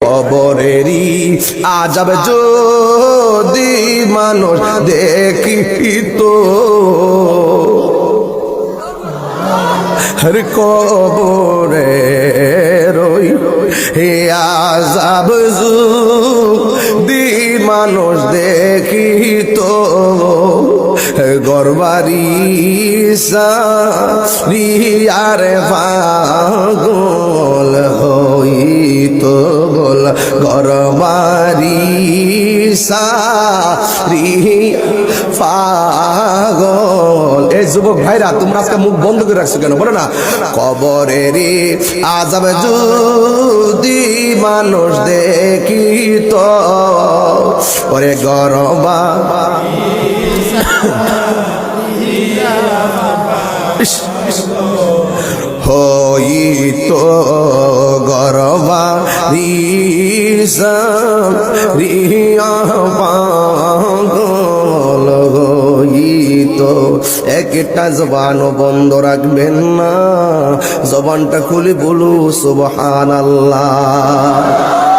কবরেরই আযাব যদি মানুষ দেখিত, হর কবরের হে আযাব যদি মানুষ দেখিত, গরবারি সারিয়ারে পাগল হইত বল, গরবারি সারি পাগল। এই যুবক ভাইরা তোমরা আজকে মুখ বন্ধ করে রাখছো কেন বলো না? কবরের আযাব যদি মানুষ দেখিত, ওরে গরবা হইত গরবারি সারিয়া পাগল হইত। একটা জবানও বন্ধ রাখবেন না, জবানটা খুলে বলু সুবহানাল্লাহ।